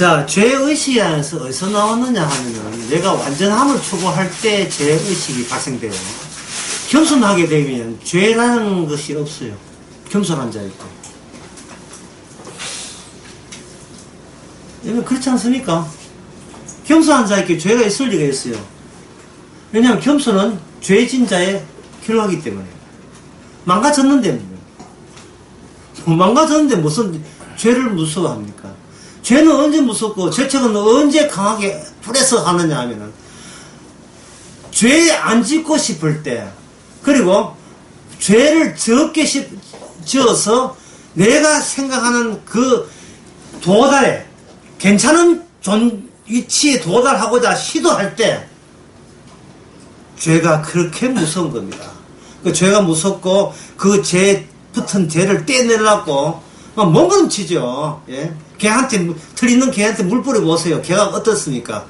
자, 죄의식에서 어디서 나오느냐 하면은, 내가 완전함을 추구할 때 죄의식이 발생돼요. 겸손하게 되면 죄라는 것이 없어요. 겸손한 자일 때. 여러분, 그렇지 않습니까? 겸손한 자에게 죄가 있을 리가 있어요. 왜냐하면 겸손은 죄진 자의 결과이기 때문에. 망가졌는데, 망가졌는데 무슨 죄를 무서워합니까? 죄는 언제 무섭고 죄책은 언제 강하게 풀에서 하느냐 하면은 죄 안 짓고 싶을 때, 그리고 죄를 적게 지어서 내가 생각하는 그 도달에 괜찮은 위치에 도달하고자 시도할 때 죄가 그렇게 무서운 겁니다. 그 죄가 무섭고 그 죄 붙은 죄를 떼내려고 막 몸부림치죠. 예? 개한테, 틀 있는 개한테 물 뿌려보세요. 개가 어떻습니까?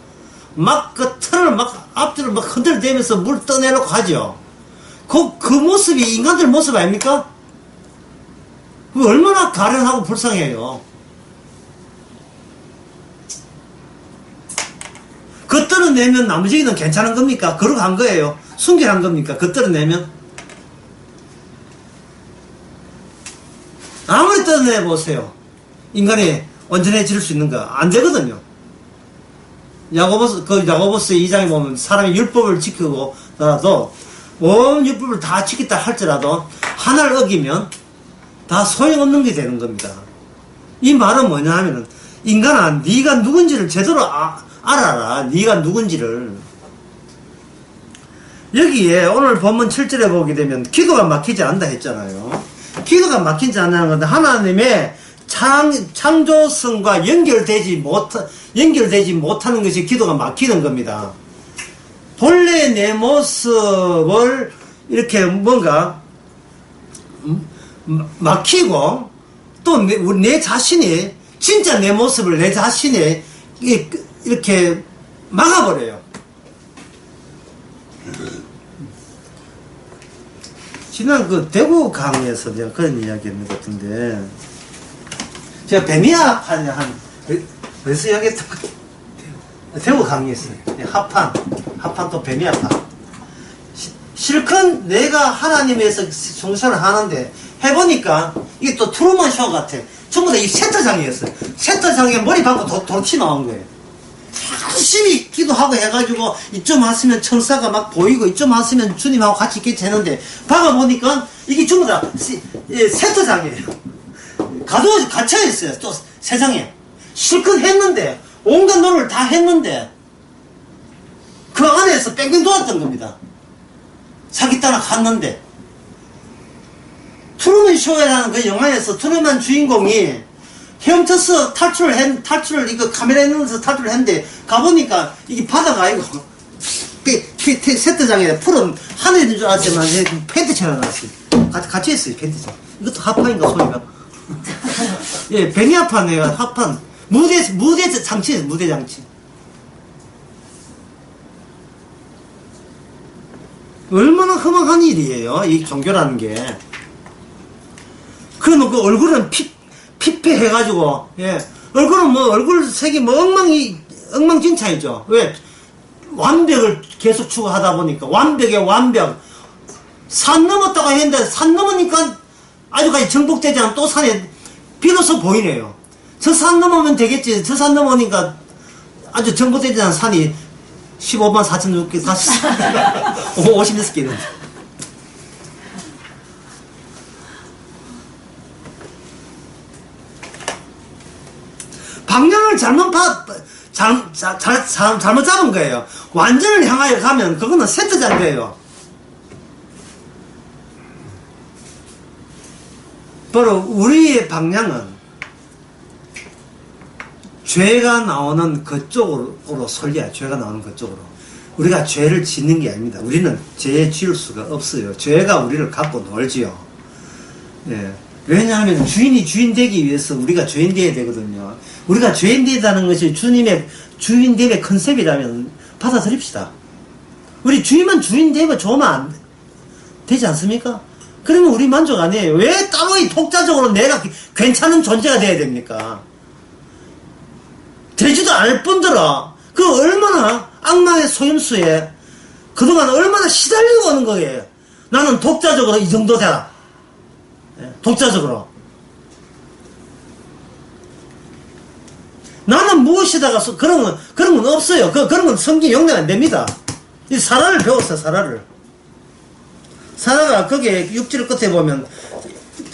막 그 털을 막 앞뒤를 막 흔들대면서 물 떠내려고 하죠. 그 모습이 인간들 모습 아닙니까? 그 얼마나 가련하고 불쌍해요. 그 떨어내면 나머지는 괜찮은 겁니까? 그러고 한 거예요. 순결한 겁니까? 그 떨어내면? 아무리 떨어내보세요. 인간이 온전해질 수 있는가? 안 되거든요. 야고보스 2장에 보면 사람이 율법을 지키고라도 온 율법을 다 지켰다 할지라도 하나를 어기면 다 소용없는 게 되는 겁니다. 이 말은 뭐냐 하면은, 인간아, 네가 누군지를 제대로 알아라. 네가 누군지를. 여기에 오늘 본문 7절에 보게 되면 기도가 막히지 않는다 했잖아요. 기도가 막히지 않는 건데, 하나님의 창조성과 연결되지 못하는 것이 기도가 막히는 겁니다. 본래 내 모습을 이렇게 뭔가 막히고, 또 내 자신이, 진짜 내 모습을 내 자신이 이렇게 막아버려요. 지난 그 대구 강의에서 제가 그런 이야기 했는 것 같은데, 제가 배미합 벌써 이야기했던 것 같아요. 대구 강의했어요. 합판 또 배미합판. 실컷 내가 하나님에서 성사를 하는데, 해보니까 이게 또 트루먼 쇼 같아. 전부 다 이 세터장이었어요. 세터장에 머리 박고 도치 나온 거예요. 열심히 기도하고 해가지고 이쯤 왔으면 천사가 막 보이고 이쯤 왔으면 주님하고 같이 있게 되는데, 박아보니까 이게 전부 다 세터장이에요. 갇혀있어요. 또 세상에 실컷 했는데, 온갖 노력을 다 했는데 그 안에서 뺑뺑 돌았던 겁니다. 사기 따라 갔는데, 트루먼 쇼라는 그 영화에서 트루먼 주인공이 헤엄쳐서 탈출을 이거 카메라에 넣어서 탈출을 했는데, 가보니까 이게 바다가 아니고 세트장에 풀은 하늘에 있는 줄 알았지만 팬티처럼 나왔어요. 같이 했어요. 팬티처럼. 이것도 합판인가 소리가. 예, 베니아판이에요. 합판. 무대 장치예요. 무대 장치. 얼마나 험악한 일이에요. 이 종교라는 게. 그러면 그 얼굴은 피폐해가지고, 예. 얼굴은 뭐, 얼굴 색이 뭐 엉망진창이죠. 왜? 완벽을 계속 추구하다 보니까, 완벽에 완벽. 산 넘었다고 했는데, 산 넘으니까 아주까지 정복되지 않은 또 산에 비로소 보이네요. 저 산 넘으면 되겠지. 저 산 넘으니까 아주 정복되지 않은 산이 15만 4,600개, 56개는. 방향을 잘못 잡은 거예요. 완전을 향하여 가면 그거는 세트장 거예요. 바로 우리의 방향은 죄가 나오는 그쪽으로 설리야. 죄가 나오는 그쪽으로. 우리가 죄를 짓는 게 아닙니다. 우리는 죄에 지을 수가 없어요. 죄가 우리를 갖고 놀지요. 예. 왜냐하면 주인이 주인 되기 위해서 우리가 죄인 되어야 되거든요. 우리가 죄인 되다는 것이 주님의 주인됨의 컨셉이라면 받아들입시다. 우리 주인만 주인 되면 좋으면 되지 않습니까? 그러면 우리 만족 아니에요. 왜 따로 독자적으로 내가 괜찮은 존재가 돼야 됩니까? 알 뿐더러 그 얼마나 악마의 속임수에 그동안 얼마나 시달리고 오는 거예요. 나는 독자적으로 이 정도 되라. 독자적으로. 나는 무엇이다가 그런 건 없어요. 그런 건 성경 용납 안 됩니다. 이 사라를 배웠어요, 사라를. 사라가 거기에 6절 끝에 보면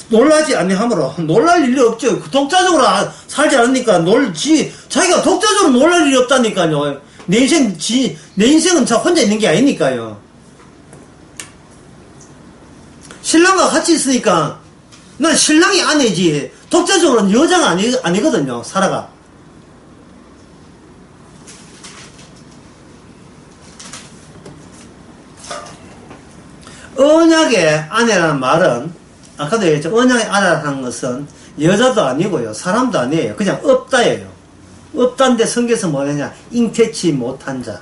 놀라지 아니하므로 놀랄 일이 없죠. 독자적으로 살지 않으니까 자기가 독자적으로 놀랄 일이 없다니까요. 내 인생은 자 혼자 있는 게 아니니까요. 신랑과 같이 있으니까 난 신랑이 아내지 독자적으로는 여자가 아니거든요. 사라가. 언약의 아내라는 말은 아까도 얘기했죠. 언약의 아내라는 것은 여자도 아니고요. 사람도 아니에요. 그냥 없다예요. 없다인데 성경에서 뭐냐냐. 잉태치 못한 자.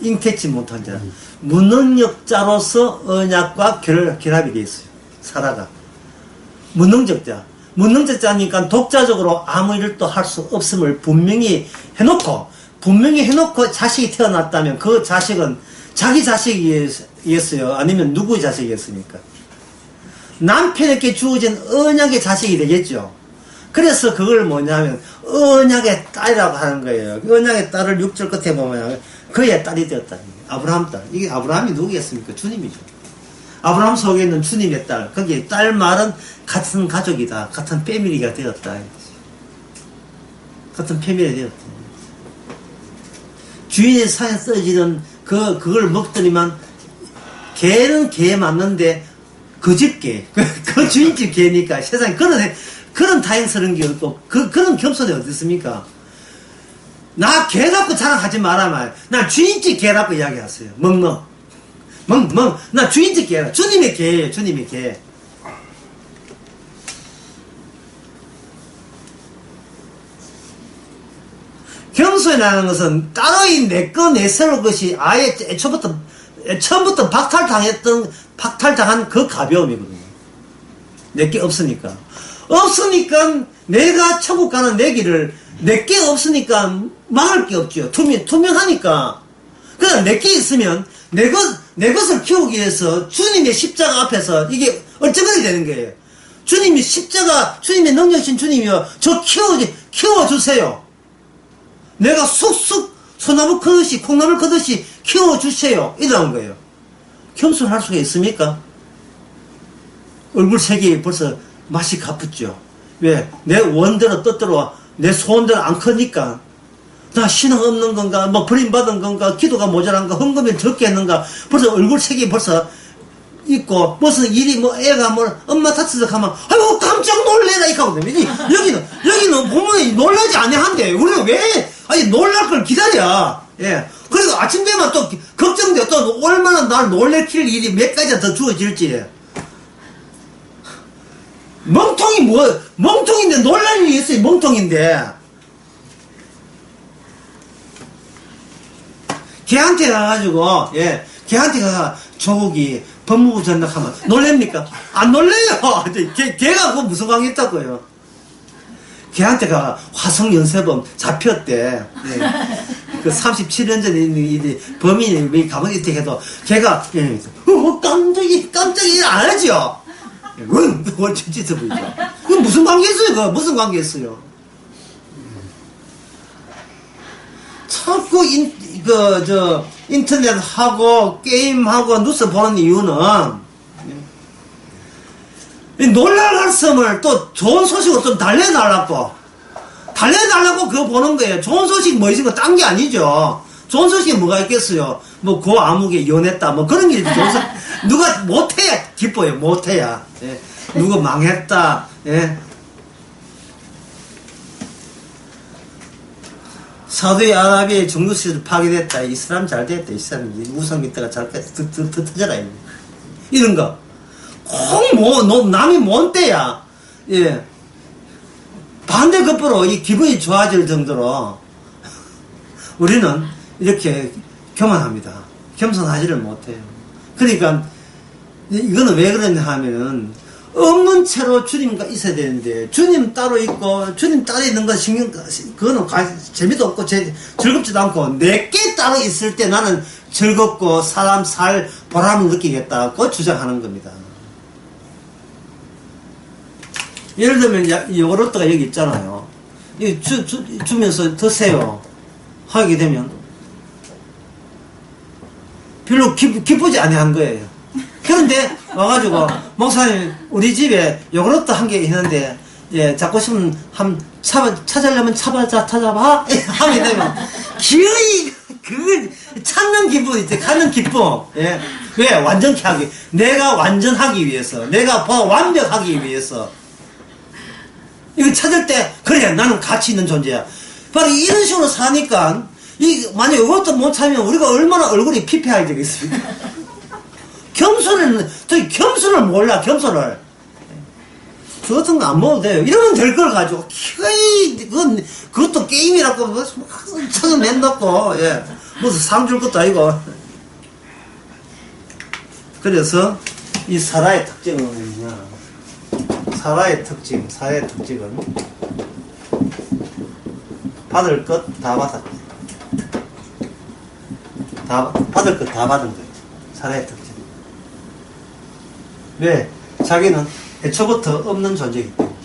잉태치 못한 자. 무능력자로서 언약과 결합이 되어 있어요. 사라가. 무능력자. 무능력자니까 독자적으로 아무 일도 할 수 없음을 분명히 해놓고 자식이 태어났다면 그 자식은 자기 자식이었어요? 아니면 누구의 자식이었습니까? 남편에게 주어진 언약의 자식이 되겠죠. 그래서 그걸 뭐냐면 언약의 딸이라고 하는 거예요. 언약의 딸을 6절 끝에 보면 그의 딸이 되었다. 아브라함 딸. 이게 아브라함이 누구겠습니까? 주님이죠. 아브라함 속에 있는 주님의 딸. 거기에 딸 말은 같은 가족이다. 같은 패밀리가 되었다. 같은 패밀리가 되었다. 주인의 산에 써지는 그걸 먹더니만 개는 개 맞는데 그 집 개, 그 주인집 개니까 세상에 그런 다행스러운 게 없고 그런 겸손이 어디 있습니까? 나 개 갖고 자랑하지 마라. 나 주인집 개라고 이야기하세요. 멍멍. 나 주인집 개라. 주님의 개예요. 주님의 개. 겸손이라는 것은 따로인 내꺼 내세울 것이 아예 처음부터 박탈당한 그 가벼움이거든요. 내게 없으니까. 내가 천국 가는 내 길을 내게 없으니까 막을 게 없죠. 투명하니까. 그냥 내게 있으면 내 것을 키우기 위해서 주님의 십자가 앞에서 이게 얼쩡거리 되는 거예요. 주님의 능력이신 주님이요. 저 키워주세요. 내가 쑥쑥 소나무 크듯이 콩나물 크듯이 키워주세요. 이러는 거예요. 겸손할 수가 있습니까? 얼굴색이 벌써 맛이 가쁘죠. 왜? 내 원대로 뜻대로 내 소원대로 안 크니까. 나 신앙 없는 건가? 뭐 버림받은 건가? 기도가 모자란가? 헌금을 적게 했는가? 벌써 얼굴색이 벌써 있고 무슨 일이 애가 엄마 다쳐서 가면 아이고 깜짝 놀래라 이렇게 하거든요. 여기는 보면 놀라지 아니한데 우리가 왜 놀랄 걸 기다려. 예. 그리고 아침 되면 또 걱정돼. 또 얼마나 날 놀래킬 일이 몇 가지가 더 주어질지. 멍통인데 놀랄 일이 있어요. 멍통인데. 걔한테 가가지고, 걔한테 가서 조국이 법무부 전락하면 놀랍니까? 안 놀래요. 걔가 그거 무슨 관계 있다고요. 걔한테가 화성연쇄범 잡혔대. 그 37년 전에 범인이 가만히 있게 해도 걔가 깜짝이 안 하죠. 그건 진짜 보이죠. 그건 무슨 관계 있어요? 무슨 관계 있어요? 자꾸 인터넷하고 게임하고 뉴스 보는 이유는 놀랄 말씀을 또 좋은 소식으로 좀 달래달라고 그거 보는 거예요. 좋은 소식 뭐 있으면 딴 게 아니죠. 좋은 소식이 뭐가 있겠어요. 고 아무개 연했다 그런 게 좋은 소식. 누가 못해야 기뻐요. 못해야. 누가 망했다. 사우디아라비아의 정부시설 파괴됐다. 이슬람 잘 됐다. 이슬람 우상 밑에가 잘 터져라. 이런 거. 남이 뭔 때야. 반대 급부로 이 기분이 좋아질 정도로 우리는 이렇게 교만합니다. 겸손하지를 못해요. 그러니까 이거는 왜 그러냐 하면은 없는 채로 주님과 있어야 되는데, 주님 따로 있고, 주님 따로 있는 건 그거는 재미도 없고, 즐겁지도 않고, 내게 따로 있을 때 나는 즐겁고, 사람 살 보람을 느끼겠다고 주장하는 겁니다. 예를 들면, 요구르트가 여기 있잖아요. 이 주면서 드세요. 하게 되면, 별로 기쁘지 아니한 거예요. 그런데 와가지고 목사님 우리 집에 요구르트 한 개 있는데 예 잡고 싶으면 찾으려면 찾아봐 하게 되면 기어이 그 찾는 기분 있지 갖는 기쁨. 예. 왜 완전히 하기 내가 완전하기 위해서 내가 완벽하기 위해서 이거 찾을 때 그래 나는 가치 있는 존재야. 바로 이런 식으로 사니까 만약에 요구르트 못 찾으면 우리가 얼마나 얼굴이 피폐하게 되겠습니까? 겸손을 몰라, 겸손을. 저 같은 거 안 먹어도 돼요. 이러면 될 걸 가지고, 그것도 게임이라고, 천원 낸다고, 예. 무슨 상 줄 것도 아니고. 그래서, 이 사라의 특징은 뭐냐. 사라의 특징은, 받을 것 다 받았다. 받을 것 다 받은 거예요. 사라의 특징. 왜? 자기는 애초부터 없는 존재이기 때문에.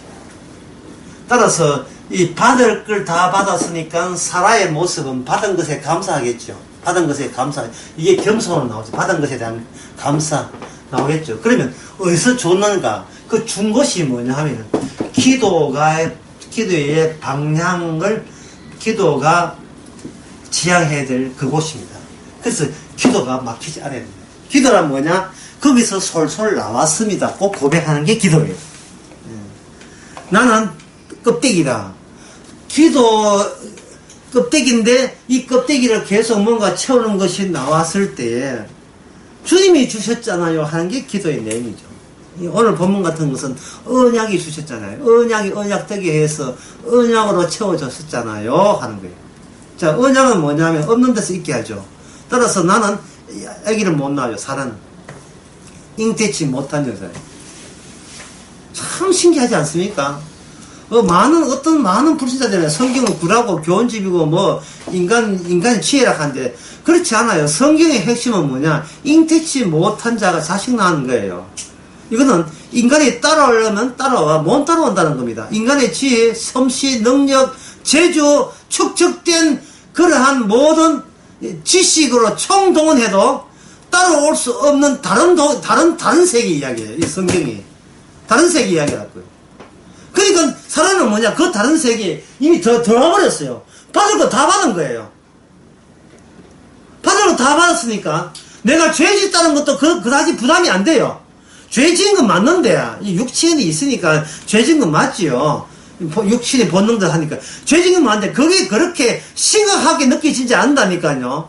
따라서 이 받을 걸 다 받았으니까 사라의 모습은 받은 것에 감사하겠죠. 받은 것에 감사. 이게 겸손으로 나오죠. 받은 것에 대한 감사 나오겠죠. 그러면 어디서 줬는가? 그 준 것이 뭐냐 하면 기도의 방향을 기도가 지향해야 될 그곳입니다. 그래서 기도가 막히지 않아야 됩니다. 기도란 뭐냐? 거기서 솔솔 나왔습니다. 꼭 고백하는 게 기도예요. 나는 껍데기다. 기도 껍데기인데 이 껍데기를 계속 뭔가 채우는 것이 나왔을 때 주님이 주셨잖아요 하는 게 기도의 내용이죠. 오늘 본문 같은 것은 언약이 주셨잖아요. 언약이 언약되게 해서 언약으로 채워졌었잖아요 하는 거예요. 자, 언약은 뭐냐면 없는 데서 있게 하죠. 따라서 나는 아기를 못 낳아요. 사람은 잉태치 못한 여자예요. 참 신기하지 않습니까? 어떤 많은 불신자들은 성경은 구라고 교훈집이고 뭐 인간의 치열학한데 그렇지 않아요. 성경의 핵심은 뭐냐? 잉태치 못한 자가 자식 낳는 거예요. 이거는 인간이 따라오려면 따라와 못 따라온다는 겁니다. 인간의 지혜, 솜씨, 능력, 재주, 축적된 그러한 모든 지식으로 총동원해도 따라올 수 없는 다른 세계 이야기예요. 이 성경이. 다른 세계 이야기라고요. 그러니까 사람은 뭐냐? 그 다른 세계에 이미 들어와버렸어요. 받을 거 다 받은 거예요. 받을 거 다 받았으니까 내가 죄 짓다는 것도 그다지 부담이 안 돼요. 죄 지은 건 맞는데 이 육신이 있으니까 죄 지은 건 맞지요. 육신의 본능들 하니까 죄 지은 건 맞는데 그게 그렇게 심각하게 느껴지지 않는다니까요.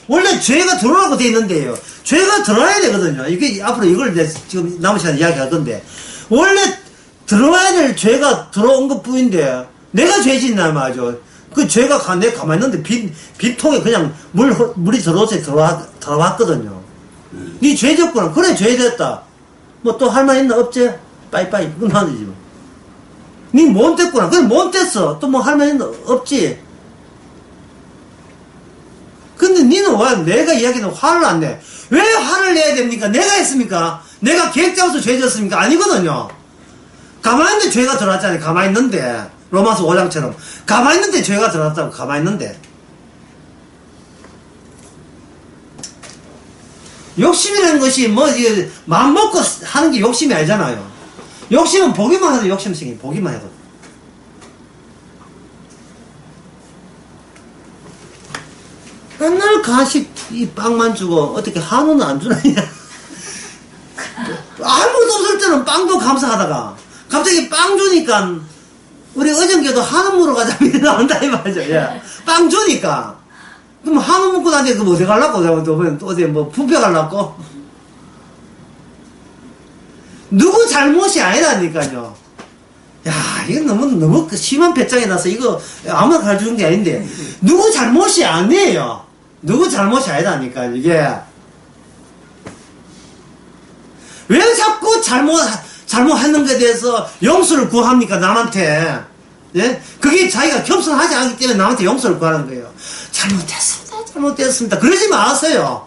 원래 죄가 들어오라고 돼 있는데요. 죄가 들어와야 되거든요. 이게 앞으로 이걸 지금 남은 시간에 이야기할 건데 원래 들어와야 될 죄가 들어온 것 뿐인데 내가 죄 짓나 말이죠. 그 죄가 내 가만히 있는데 빈통에 그냥 물이 들어와서 들어왔거든요. 니 죄 졌구나. 그래 죄 됐다. 뭐 또 할 말 있나? 없지? 빠이빠이 끝나는 거지 뭐. 니 못 됐구나. 그래 못 됐어. 또 뭐 할 말 있나? 없지. 근데 니는 왜 내가 이야기는 화를 안 내? 왜 화를 내야 됩니까? 내가 했습니까? 내가 계획 잡아서 죄 졌습니까? 아니거든요. 가만히 있는데 죄가 들어왔잖아요. 가만히 있는데. 로마서 5장처럼. 가만히 있는데 죄가 들어왔다고. 가만히 있는데. 욕심이라는 것이 뭐, 마음 먹고 하는 게 욕심이 아니잖아요. 욕심은 보기만 해도 욕심생이 보기만 해도. 맨날 간식 이 빵만 주고 어떻게 한우는 안 주느냐. 아무것도 없을 때는 빵도 감사하다가 갑자기 빵 주니까 우리 어정교도 한우 먹으러 가자 나온다 이 말이죠. 예. 빵 주니까 그럼 한우 먹고 나중에 그럼 어디 가려고 어디 뭐 뷔페 가려고. 누구 잘못이 아니라니까요. 야, 이거 너무 심한 배짱이 나서 이거 아무나 가르쳐준 게 아닌데 누구 잘못이 아니에요. 누구 잘못이 아니라니까 이게. 왜 자꾸 잘못하는 것에 대해서 용서를 구합니까, 남한테? 예? 그게 자기가 겸손하지 않기 때문에 남한테 용서를 구하는 거예요. 잘못되었습니다. 그러지 마세요.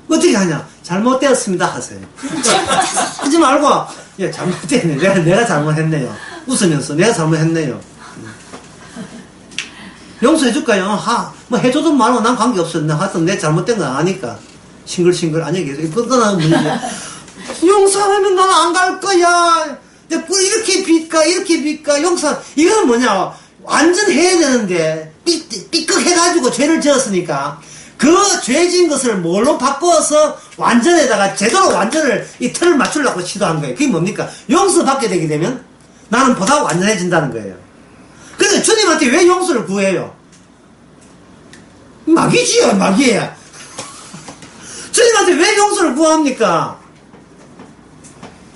어떻게 하냐? 잘못되었습니다 하세요. 하지 말고, 예, 잘못됐네. 내가 잘못했네요. 웃으면서, 내가 잘못했네요. 용서해줄까요? 뭐 해줘도 말고 난 관계없어. 하여튼 내 잘못된 거 아니까. 싱글싱글, 아니, 끝나는 문제. 용서하면 난 안 갈 거야. 이렇게 빌까, 이거는 뭐냐. 완전 해야 되는데, 삐끗해가지고 죄를 지었으니까, 그 죄진 것을 뭘로 바꿔서 완전에다가 제대로 완전을, 이 틀을 맞추려고 시도한 거예요. 그게 뭡니까? 용서받게 되게 되면 나는 보다 완전해진다는 거예요. 그래서 주님한테 왜 용서를 구해요? 마귀지요, 마귀야. 주님한테 왜 용서를 구합니까?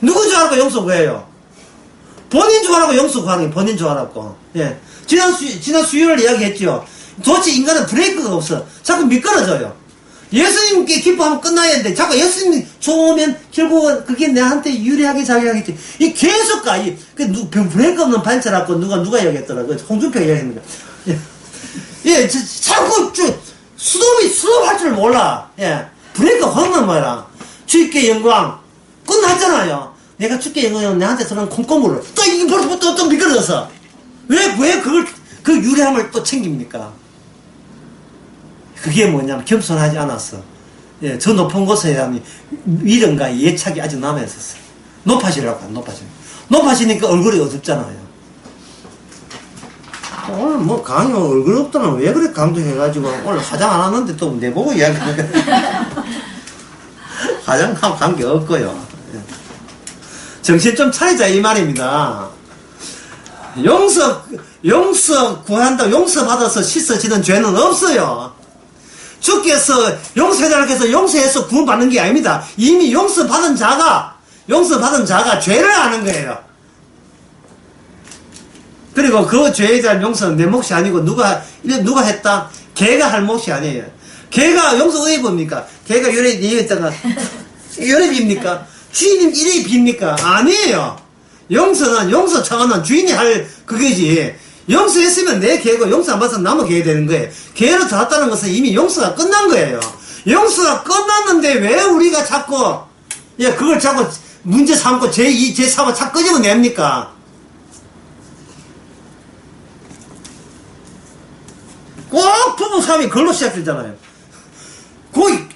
누구 줄 알고 용서 구해요? 본인 줄 알고 용서 구하는 게 본인 줄 알았고. 예. 지난 수요일 이야기했죠. 도대체 인간은 브레이크가 없어. 자꾸 미끄러져요. 예수님께 기뻐하면 끝나야 되는데, 자꾸 예수님 좋으면 결국은 그게 내한테 유리하게 작용하겠지. 이 계속 가. 브레이크 없는 반차라고 누가 이야기했더라. 홍준표가 이야기했는데. 예, 자꾸 수동할 줄 몰라. 예. 브레이크 확는 뭐라. 주께 영광. 끝났잖아요. 내가 주께 영광, 내한테 들어간 콩고물을. 또 이게 또 미끄러져서. 왜 그 유리함을 또 챙깁니까? 그게 뭐냐면 겸손하지 않았어. 예, 저 높은 곳에 대한 위력과 예착이 아직 남아있었어요. 높아지려고 높아지니까 얼굴이 어둡잖아요. 오늘 뭐 강의 얼굴 없더라. 왜 그래 강조해가지고 오늘 화장 안 하는데 또 내보고 이야기하는 화장하고 관계 없고요. 예. 정신 좀 차리자 이 말입니다. 용서 구한다, 용서 받아서 씻어지는 죄는 없어요. 주께서 용서해달라고 해서 용서해서 구원받는 게 아닙니다. 이미 용서받은 자가 죄를 아는 거예요. 그리고 그 죄에 대한 용서는 내 몫이 아니고 누가 했다? 걔가 할 몫이 아니에요. 걔가 용서 왜 봅니까? 걔가 요래 빕니까? 주인님 이래 빕니까? 아니에요. 용서 차원은 주인이 할 그게지. 용서했으면 내 개고 용서 안 받아서 남의 개 되는 거예요. 개로 들었다는 것은 이미 용서가 끝난 거예요. 용서가 끝났는데 왜 우리가 자꾸 그걸 자꾸 문제 삼고 제2, 제3을 자꾸 끄집어냅니까? 꼭 부부싸움이 그걸로 시작되잖아요.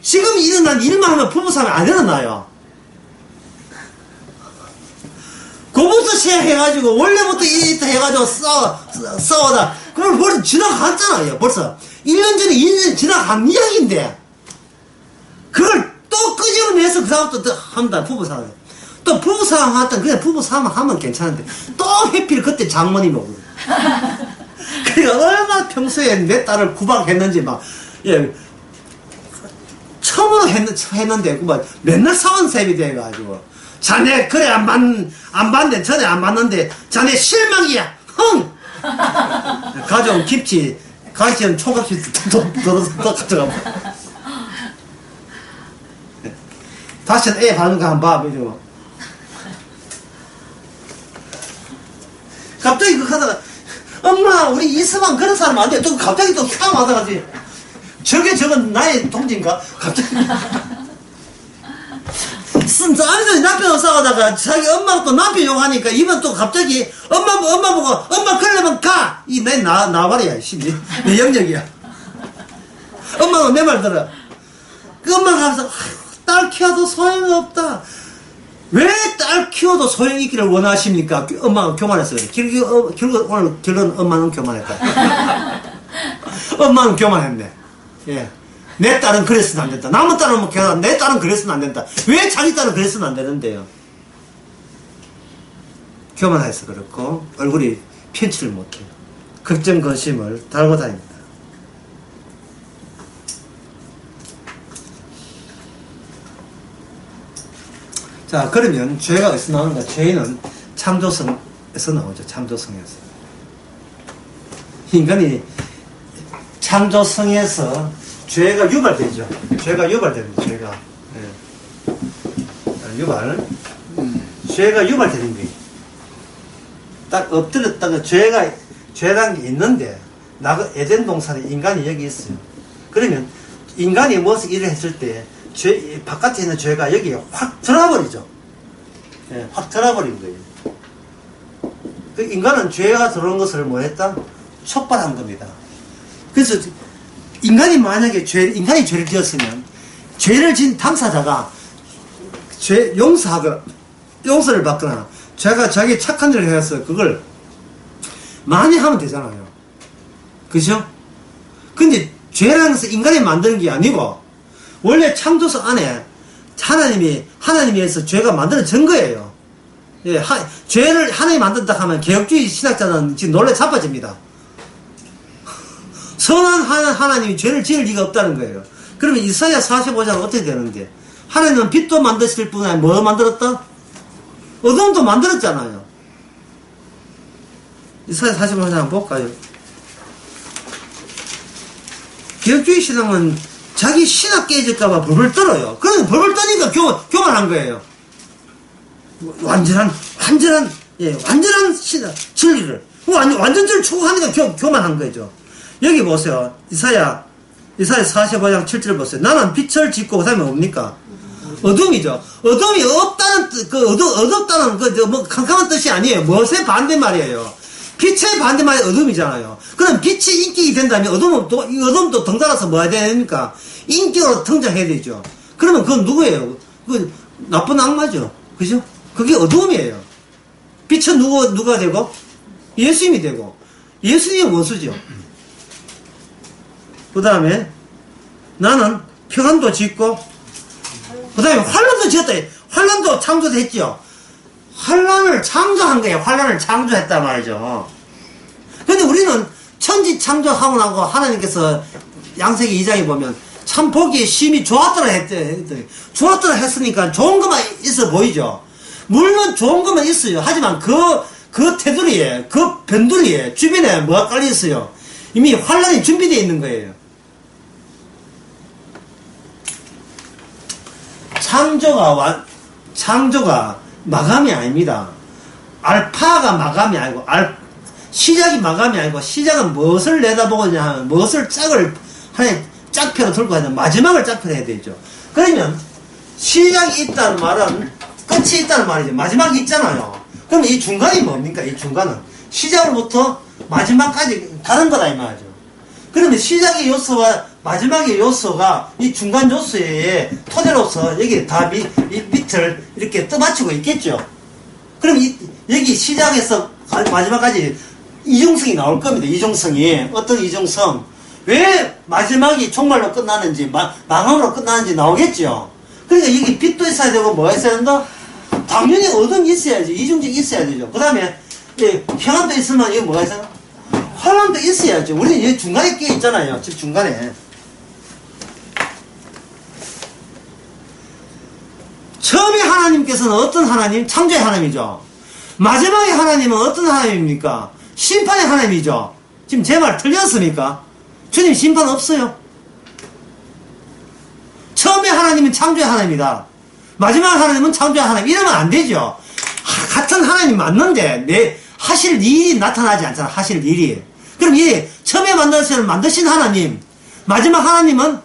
지금 일어난 일만 하면 부부싸움이 안 일어나요. 그부터 시작해가지고, 원래부터 이렇게 해가지고 싸우다. 그럼 벌써 지나갔잖아요, 벌써. 1년 전에 2년 지나간 이야기인데. 그걸 또 끄집어내서 그 다음부터 한다, 부부싸움. 또 부부싸움 하던, 그냥 부부싸움 하면 괜찮은데. 또 해필 그때 장모님이 오고. 그러니까 얼마나 평소에 내 딸을 구박했는지 막, 처음으로 했는데, 맨날 싸운 셈이 돼가지고. 자네 그래 안 봤는데 전에 안 봤는데 자네 실망이야 흥 가져온 김치 가지온 총각씨 더 가져가고 다시는 애 바는 거 한번 봐 이러고 갑자기 그거 하다가 엄마 우리 이서방 그런 사람 안 돼 또 갑자기 또 캬 하다가지 저건 나의 동지인가 갑자기 안에서 남편하고 싸우다가 자기 엄마가 또 남편 욕하니까 이번 또 갑자기 엄마 보고 엄마 그러려면 가! 내 나발이야 내 영역이야. 엄마가 내 말 들어. 그 엄마가 하면서 딸 키워도 소용이 없다. 왜 딸 키워도 소용이 있기를 원하십니까? 엄마가 교만했어요. 결국 오늘 결론 엄마는 교만했다. 엄마는 교만했네. 예. 내 딸은 그랬으면 안 된다. 남의 딸은 뭐 내 딸은 그랬으면 안 된다. 왜 자기 딸은 그랬으면 안 되는데요? 교만해서 그렇고 얼굴이 편치를 못해요. 걱정 근심을 달고 다닙니다. 자, 그러면 죄가 어디서 나오는가? 죄는 창조성에서 나오죠. 창조성에서. 인간이 창조성에서 죄가 유발되죠. 죄가 유발됩니다. 죄가. 유발. 죄가 유발되는 거예요. 딱 엎드렸다가 죄라는 게 있는데, 에덴 동산에 인간이 여기 있어요. 그러면, 인간이 무엇을 일을 했을 때, 바깥에 있는 죄가 여기에 확 들어버리죠. 예, 확 들어버린 거예요. 그 인간은 죄가 들어온 것을 뭐 했다? 촉발한 겁니다. 그래서, 인간이 만약에 인간이 죄를 지었으면, 죄를 지은 당사자가 용서를 받거나, 제가 자기 착한 일을 해서 그걸 많이 하면 되잖아요. 그죠? 근데 죄라는 것은 인간이 만드는 게 아니고, 원래 창조서 안에 하나님에서 죄가 만들어진 거예요. 예, 죄를 하나님이 만든다 하면 개혁주의 신학자는 지금 놀래 자빠집니다. 선한 하나님이 죄를 지을 리가 없다는 거예요. 그러면 이사야 45장은 어떻게 되는데? 하나님은 빛도 만드실 뿐 아니라 뭐 만들었다? 어둠도 만들었잖아요. 이사야 45장 한번 볼까요? 개혁주의 신앙은 자기 신학 깨질까봐 벌벌 떨어요. 그래서 벌벌 떠니까 교만한 거예요. 완전한 신학, 진리를. 완전주를 추구하니까 교만한 거죠. 여기 보세요. 이사야 45장 7절 보세요. 나는 빛을 짓고, 그 다음에 뭡니까? 어둠이죠. 어둠이 없다는, 어둡다는, 캄캄한 뜻이 아니에요. 무엇의 반대말이에요? 빛의 반대말이 어둠이잖아요. 그럼 빛이 인격이 된다면 어둠도 덩달아서 뭐 해야 됩니까? 인격으로 등장해야 되죠. 그러면 그건 누구예요? 그 나쁜 악마죠. 그죠? 그게 어둠이에요. 빛은 누가 되고? 예수님이 되고. 예수님이 원수죠. 그 다음에 나는 평안도 짓고, 그 다음에 환란도 지었다. 환란도 창조했죠. 환란을 창조한 거예요. 환란을 창조했단 말이죠. 근데 우리는 천지 창조하고 나고 하나님께서 양세기 2장에 보면 참 보기에 심히 좋았더라 좋았더라 했으니까 좋은 것만 있어 보이죠. 물론 좋은 것만 있어요. 하지만 그 테두리에, 그 변두리에, 주변에 뭐가 깔려 있어요. 이미 환란이 준비되어 있는 거예요. 창조가 마감이 아닙니다. 알파가 마감이 아니고, 시작이 마감이 아니고, 시작은 무엇을 내다보고자 하면, 무엇을 하나의 짝표로 들고 하면 마지막을 짝표로 해야 되죠. 그러면, 시작이 있다는 말은 끝이 있다는 말이죠. 마지막이 있잖아요. 그럼 이 중간이 뭡니까? 이 중간은. 시작으로부터 마지막까지 다른 거다, 이 말이죠. 그러면 시작의 요소와 마지막의 요소가 이 중간 요소의 토대로서 여기 다 밑을 이렇게 떠받치고 있겠죠. 그럼 여기 시작에서 마지막까지 이중성이 나올 겁니다. 이중성이. 어떤 이중성? 왜 마지막이 종말로 끝나는지, 망함으로 끝나는지 나오겠죠. 그러니까 여기 빛도 있어야 되고 뭐가 있어야 된다? 당연히 어둠이 있어야지. 이중적이 있어야 되죠. 그 다음에 평안도 있으면 이거 뭐가 있어요? 환란도 있어야죠. 우리는 여기 중간에 끼어 있잖아요. 즉 중간에. 처음에 하나님께서는 어떤 하나님? 창조의 하나님이죠. 마지막에 하나님은 어떤 하나님입니까? 심판의 하나님이죠. 지금 제 말 틀렸습니까? 주님 심판 없어요. 처음에 하나님은 창조의 하나님이다. 마지막 하나님은 창조의 하나님. 이러면 안 되죠. 같은 하나님 맞는데 하실 일이 나타나지 않잖아. 하실 일이. 그럼 처음에 만드신 하나님, 마지막 하나님은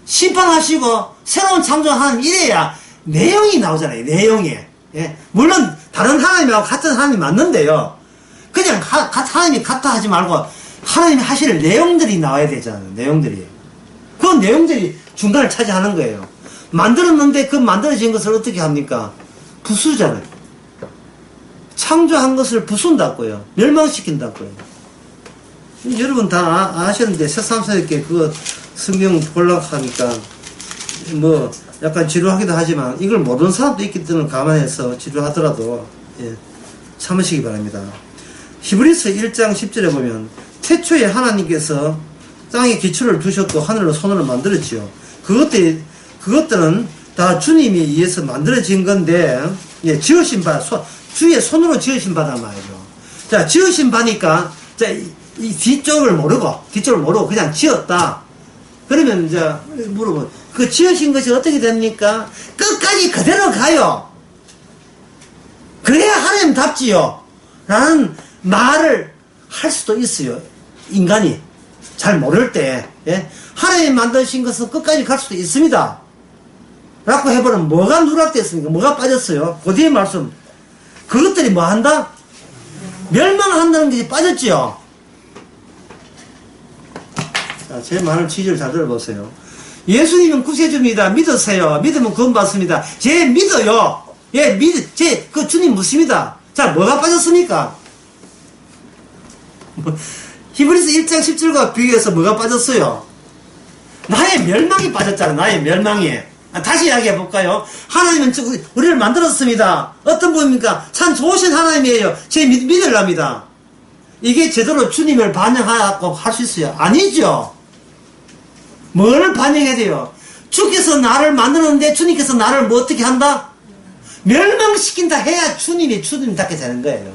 심판하시고 새로운 창조 하나님 이래야 내용이 나오잖아요. 내용이. 예. 물론 다른 하나님하고 같은 하나님 맞는데요. 그냥 하나님이 같다 하지 말고 하나님이 하실 내용들이 나와야 되잖아요. 내용들이. 그 내용들이 중간을 차지하는 거예요. 만들었는데 그 만들어진 것을 어떻게 합니까? 부수잖아요. 창조한 것을 부순다고요. 멸망시킨다고요. 여러분 다 아시는데 새삼스럽게 그거 성경 볼락하니까 뭐 약간 지루하기도 하지만 이걸 모르는 사람도 있기 때문에 감안해서 지루하더라도 참으시기 바랍니다. 히브리서 1장 10절에 보면 태초에 하나님께서 땅에 기초를 두셨고 하늘로 손으로 만들었지요. 그것들은 다 주님에 의해서 만들어진 건데 지으신 바 주의 손으로 지으신 바단 말이죠. 자, 지으신 바니까 이 뒤쪽을 모르고 그냥 지었다. 그러면 이제 물어보 그 지으신 것이 어떻게 됩니까? 끝까지 이 그대로 가요. 그래야 하나님답지요. 라는 말을 할 수도 있어요. 인간이 잘 모를 때, 예? 하나님 만드신 것은 끝까지 갈 수도 있습니다. 라고 해버리면 뭐가 누락됐습니까? 뭐가 빠졌어요? 그 뒤에 말씀. 그것들이 뭐 한다? 멸망한다는 것이 빠졌지요. 자, 제 말을 취지를 잘 들어보세요. 예수님은 구세주입니다. 믿으세요. 믿으면 구원 받습니다. 제 믿어요. 예, 그 주님 믿습니다. 자, 뭐가 빠졌습니까? 히브리서 1장 10절과 비교해서 뭐가 빠졌어요? 나의 멸망이 빠졌잖아. 나의 멸망이. 다시 이야기해 볼까요? 하나님은 우리를 만들었습니다. 어떤 분입니까? 참 좋으신 하나님이에요. 제 믿으랍니다. 이게 제대로 주님을 반영하고 할 수 있어요? 아니죠. 뭘 반영해야 돼요? 주께서 나를 만드는데 주님께서 나를 뭐 어떻게 한다? 멸망시킨다 해야 주님답게 되는 거예요.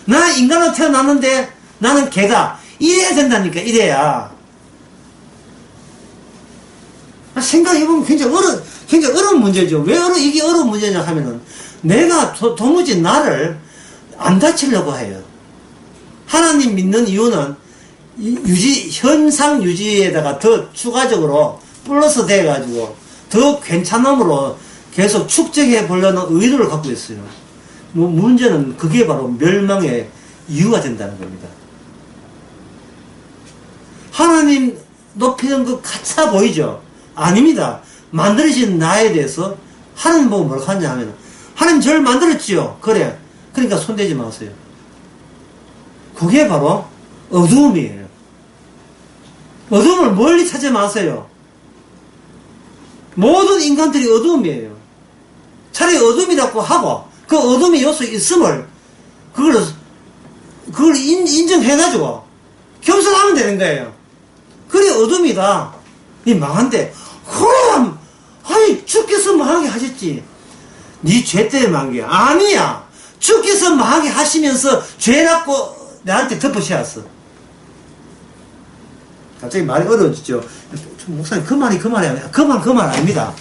나 인간으로 태어났는데 나는 개다. 이래야 된다니까, 이래야. 생각해보면 굉장히 어려운 문제죠. 왜 이게 어려운 문제냐 하면은, 내가 도무지 나를 안 다치려고 해요. 하나님 믿는 이유는, 현상 유지에다가 더 추가적으로 플러스 돼가지고, 더 괜찮음으로 계속 축적해 보려는 의도를 갖고 있어요. 문제는 그게 바로 멸망의 이유가 된다는 겁니다. 하나님 높이는 것 같아 보이죠? 아닙니다. 만들어진 나에 대해서 하나님 보고 뭐라고 하냐 하면, 하나님 저를 만들었지요. 그래. 그러니까 손대지 마세요. 그게 바로 어두움이에요. 어두움을 멀리 찾지 마세요. 모든 인간들이 어두움이에요. 차라리 어둠이라고 하고 그 어둠의 요소 있음을 그걸 인정해가지고 겸손하면 되는 거예요. 그래 어둠이다. 이 망한데 그럼 아니 주께서 망하게 하셨지. 네 죄 때문에 망한 게 아니야. 주께서 망하게 하시면서 죄라고 나한테 덮으셨어. 갑자기 말이 어려워지죠. 목사님 그 말이 아니야. 그 말 아닙니다.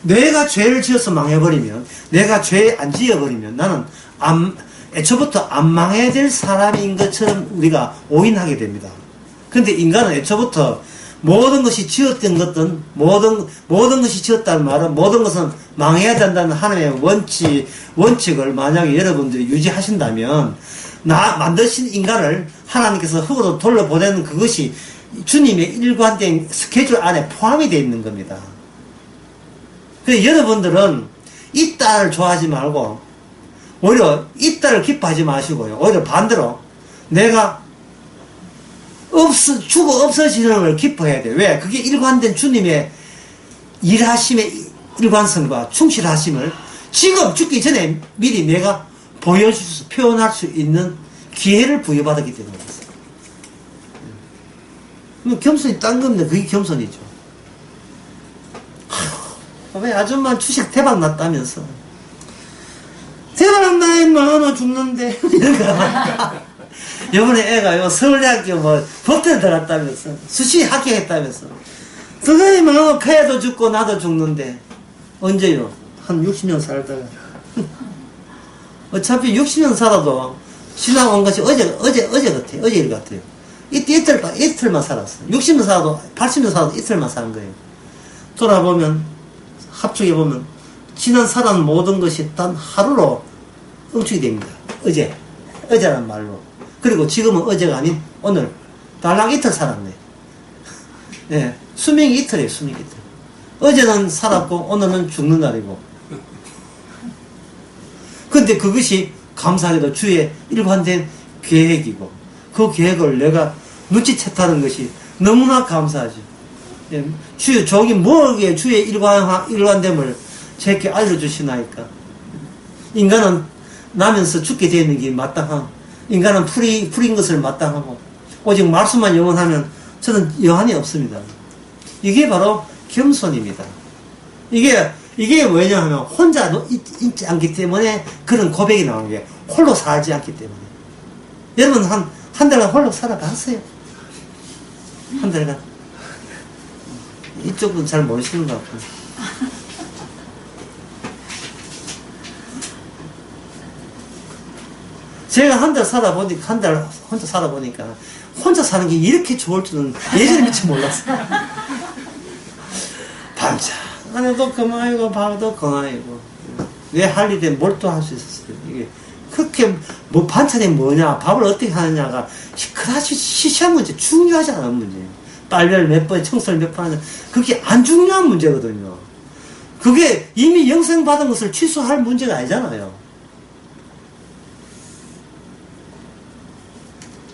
내가 죄를 지어서 망해버리면, 내가 죄 안 지어버리면 나는 애초부터 안 망해야 될 사람인 것처럼 우리가 오인하게 됩니다. 근데 인간은 애초부터 모든 것이 지었던 것은, 모든 것이 지었다는 말은 모든 것은 망해야 된다는 하나님의 원칙을 만약에 여러분들이 유지하신다면, 만드신 인간을 하나님께서 흙으로 돌려보내는 그것이 주님의 일관된 스케줄 안에 포함이 되어 있는 겁니다. 그래서 여러분들은 있다를 좋아하지 말고 오히려 있다를 기뻐하지 마시고요. 오히려 반대로 내가 죽어 없어지는 걸 기뻐해야 돼요. 왜? 그게 일관된 주님의 일하심의 일관성과 충실하심을 지금 죽기 전에 미리 내가 보여줄 수, 표현할 수 있는 기회를 부여받았기 때문에 그렇습니다. 겸손이 딴 겁니다. 그게 겸손이죠. 왜 아줌마 주식 대박 났다면서. 대박 나이 많아 죽는데. 이번에 애가요, 서울대학교 법대에 들어갔다면서. 수시 합격했다면서. 그거이 많아 패도 죽고 나도 죽는데. 언제요? 한 60년 살다가. 어차피 60년 살아도 신랑 온 것이 어제 같아요. 어제 일 같아요. 이틀만 살았어. 60년 살아도, 80년 살아도 이틀만 사는 거예요. 돌아보면, 합축해보면, 지난 살아온 모든 것이 단 하루로 응축이 됩니다. 어제란 말로. 그리고 지금은 어제가 아닌 오늘. 달랑 이틀 살았네. 예. 수명이 이틀이에요, 수명이 이틀. 어제는 살았고, 오늘은 죽는 날이고. 근데 그것이 감사하게도 주의 일관된 계획이고, 그 계획을 내가 눈치챘다는 것이 너무나 감사하죠. 예, 저기 뭐기에 주의 일관됨을 제게 알려주시나이까. 인간은 나면서 죽게 되는 게 마땅하고, 인간은 풀인 것을 마땅하고, 오직 말씀만 영원하면 저는 여한이 없습니다. 이게 바로 겸손입니다. 이게 왜냐하면 혼자 있지 않기 때문에 그런 고백이 나오는 게 홀로 살지 않기 때문에. 여러분 한 달간 홀로 살아봤어요? 한 달간? 이쪽은 잘 모르시는 것 같고. 제가 한 달 살아보니까, 한 달 혼자 살아보니까, 혼자 사는 게 이렇게 좋을 줄은 예전에 미처 몰랐어요. 밤자, 안에도 그만이고, 밤도 그만이고. 내 할 일에 몰두할 수 있었어요. 이게, 그렇게, 뭐, 반찬이 뭐냐, 밥을 어떻게 하느냐가, 그다지 시시한 문제, 중요하지 않은 문제예요. 빨래를 몇 번, 청소를 몇 번 하냐, 그게 안 중요한 문제거든요. 그게 이미 영생받은 것을 취소할 문제가 아니잖아요.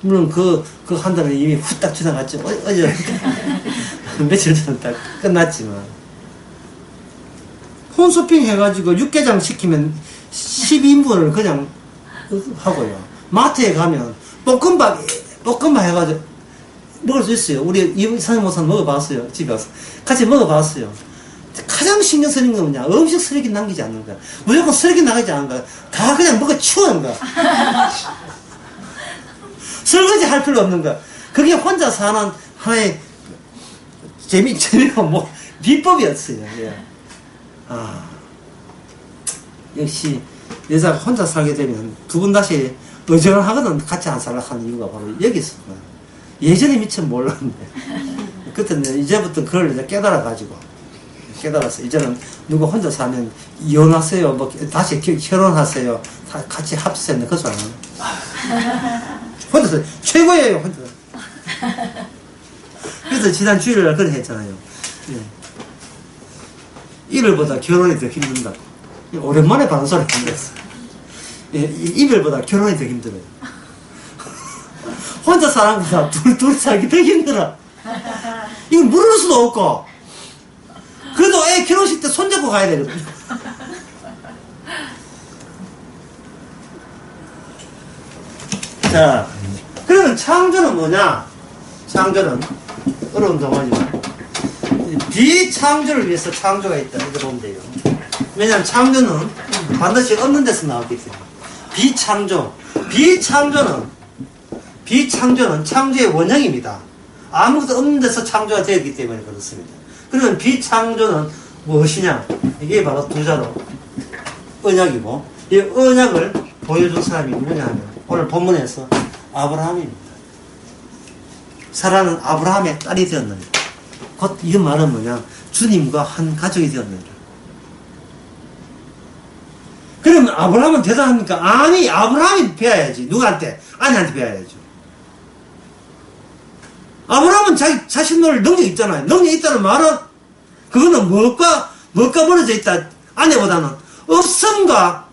물론 그 한 달은 이미 후딱 지나갔죠. 어제, 며칠 전에 딱 끝났지만. 홈쇼핑 해가지고 육개장 시키면 12인분을 그냥 하고요. 마트에 가면 볶음밥 해가지고 먹을 수 있어요. 우리 이사님 모사는 먹어봤어요. 집에 와서. 같이 먹어봤어요. 가장 신경 쓰는 건 뭐냐? 음식 쓰레기 남기지 않는 거야. 무조건 쓰레기 나가지 않는 거야. 다 그냥 먹어 치우는 거야. 설거지 할 필요 없는 거야. 그게 혼자 사는 하나의 재미가 뭐, 비법이었어요. 예. 아, 역시, 여자가 혼자 살게 되면 두 분 다시 의존하거든 같이 안 살라 하는 이유가 바로 여기 있어. 예전에 미처 몰랐는데. 그때는 이제부터 그걸 이제 깨달아서, 이제는 누구 혼자 사면 이혼하세요, 뭐, 다시 결혼하세요, 다 같이 합세요. 그 소리 안 해요. 혼자서 최고예요, 혼자. 그래서 지난 주일날 그런 했잖아요. 예. 이별보다 결혼이 더 힘든다고. 오랜만에 받은 소리 안 됐어. 예, 이별보다 결혼이 더 힘들어요. 혼자 사는 것보다 둘 살기 더 힘들어. 이건 물을 수도 없고. 그래도 애 결혼식 때 손잡고 가야 되거든요. 자, 그러면 창조는 뭐냐? 창조는 어려운 동화지만 비창조를 위해서 창조가 있다 이렇게 보면 돼요. 왜냐하면 창조는 반드시 없는 데서 나왔기 때문에. 비창조는 창조의 원형입니다. 아무것도 없는 데서 창조가 되었기 때문에 그렇습니다. 그러면 비창조는 무엇이냐? 이게 바로 두 자로 언약이고, 이 언약을 보여준 사람이 누구냐 하면 오늘 본문에서 아브라함입니다. 사라는 아브라함의 딸이 되었느니라. 곧 이 말은 뭐냐? 주님과 한 가족이 되었느니라. 그러면 아브라함은 대단합니까? 아니, 아브라함이 배워야지. 누구한테? 아내한테 배워야죠. 아브라함은 자신을 능력 있잖아요. 능력 있다는 말은 그거는 무엇과 멀어져 있다. 아내보다는 없음과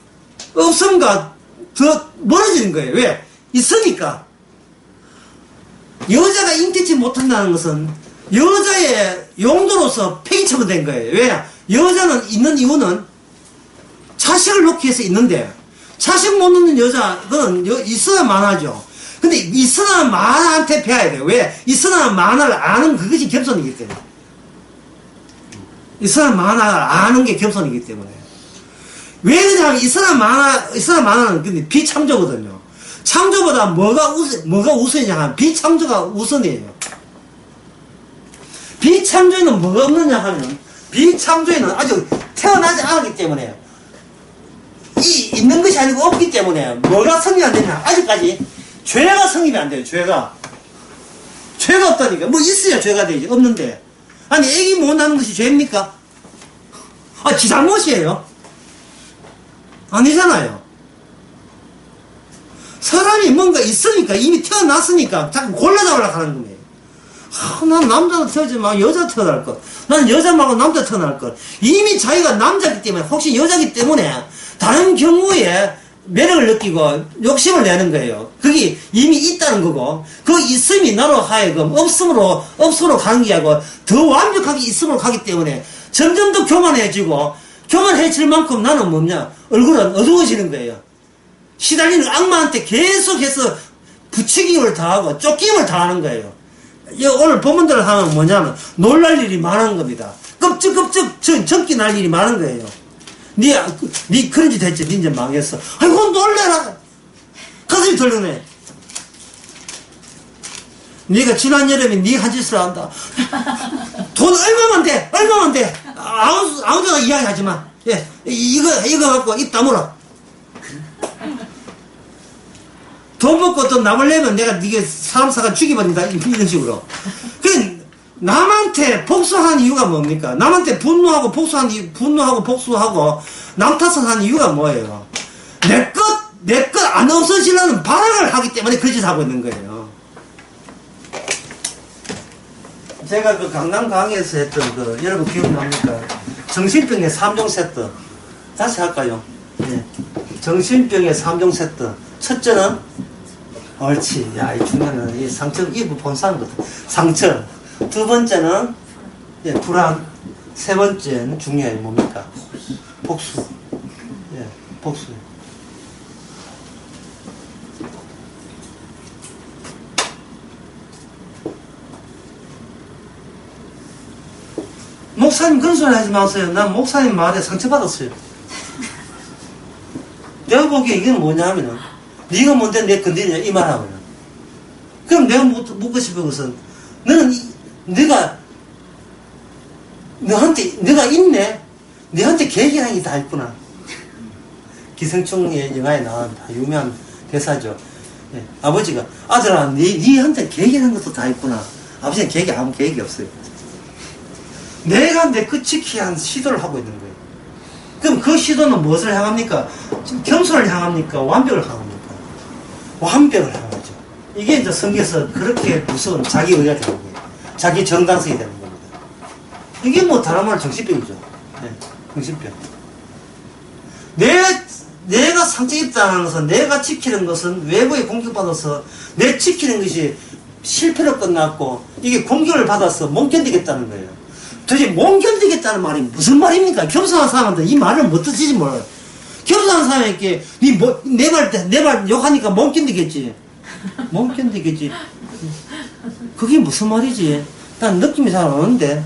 더 멀어지는 거예요. 왜? 있으니까. 여자가 인기치 못한다는 것은 여자의 용도로서 폐기처가 된 거예요. 왜? 여자는 있는 이유는 자식을 놓기 위해서 있는데, 자식 못 놓는 여자는 있으나 마나죠. 근데 있으나 마나한테 배워야 돼요. 왜? 있으나 마나를 아는 그것이 겸손이기 때문에. 있으나 마나를 아는 게 겸손이기 때문에. 왜 그러냐면 있으나 마나는 근데 비창조거든요. 창조보다 뭐가 우선이냐 하면 비창조가 우선이에요. 비창조에는 뭐가 없느냐 하면 비창조에는 아직 태어나지 않았기 때문에 있는 것이 아니고 없기 때문에 뭐가 성립 안 되냐? 아직까지 죄가 성립이 안 돼요. 죄가 없다니까. 뭐 있어야 죄가 되지. 없는데. 아니 애기 못 낳는 것이 죄입니까? 지 잘못이에요. 아니잖아요. 사람이 뭔가 있으니까 이미 태어났으니까 자꾸 골라잡으려고 하는 거예요. 난 남자도 태어나지 마 여자 태어날 것. 난 여자 말고 남자 태어날 것. 이미 자기가 남자기 때문에 혹시 여자기 때문에 다른 경우에 매력을 느끼고 욕심을 내는 거예요. 그게 이미 있다는 거고, 그 있음이 나로 하여금 없음으로 가는 게 아니고 더 완벽하게 있음으로 가기 때문에 점점 더 교만해지고, 교만해질 만큼 나는 뭐냐? 얼굴은 어두워지는 거예요. 시달리는 악마한테 계속해서 부추김을 당하고 쫓김을 당하는 거예요. 오늘 본문들을 하면 뭐냐면 놀랄 일이 많은 겁니다. 껍적껍적 전기 날 일이 많은 거예요. 니 그런 짓 했지. 니 이제 망했어. 아이고 놀래라. 가슴이 덜렁네. 니가 지난 여름에 니 한 짓을 한다. 돈 얼마만 돼. 아무데나 이야기하지 마. 예, 이거 갖고 입 다물어. 돈 먹고 또 남을 내면 내가 니게 사람 사가 죽여버린다. 이런 식으로. 그 남한테 복수한 이유가 뭡니까? 남한테 분노하고 복수하고 남 탓을 한 이유가 뭐예요? 내 것 안 없어지려는 발악을 하기 때문에 그 짓을 하고 있는 거예요. 제가 그 강남 강의에서 했던 그, 여러분 기억납니까? 정신병의 3종 세트. 다시 할까요? 네. 정신병의 3종 세트. 첫째는, 옳지. 야, 이 중요한, 이 상처, 이부 본사는 거다. 상처. 두 번째는, 예, 불안. 세 번째는 중요해. 뭡니까? 복수. 예, 복수. 목사님 그런 소리 하지 마세요. 난 목사님 말에 상처받았어요. 내가 보기에 이게 뭐냐면은 네가 뭔데 내 건드리냐 이 말하거든. 그럼 내가 묻고 싶은 것은 너는 너가 있네. 너한테 계획이라는 게 다 있구나. 기생충의 영화에 나온 다 유명한 대사죠. 예, 아버지가 아들아 니한테 계획이라는 것도 다 있구나. 아버지는 아무 계획이 없어요. 내가 내 것 지키기 위한 시도를 하고 있는 거예요. 그럼 그 시도는 무엇을 향합니까? 겸손을 향합니까? 완벽을 향합니까? 완벽을 향하죠. 이게 이제 성경에서 그렇게 무서운 자기의가 되는 거예요. 자기 정당성이 되는 겁니다. 이게 뭐 다른 말로 정신병이죠. 네, 정신병. 내가 상처 입다는 것은, 내가 지키는 것은 외부에 공격받아서 내 지키는 것이 실패로 끝났고 이게 공격을 받아서 못 견디겠다는 거예요. 도대체 못 견디겠다는 말이 무슨 말입니까? 겸손한 사람한테 이 말을 못 듣지 뭘. 겸손한 사람에게 내 말 욕하니까 못 견디겠지. 못 견디겠지. 그게 무슨 말이지? 난 느낌이 잘 안 오는데.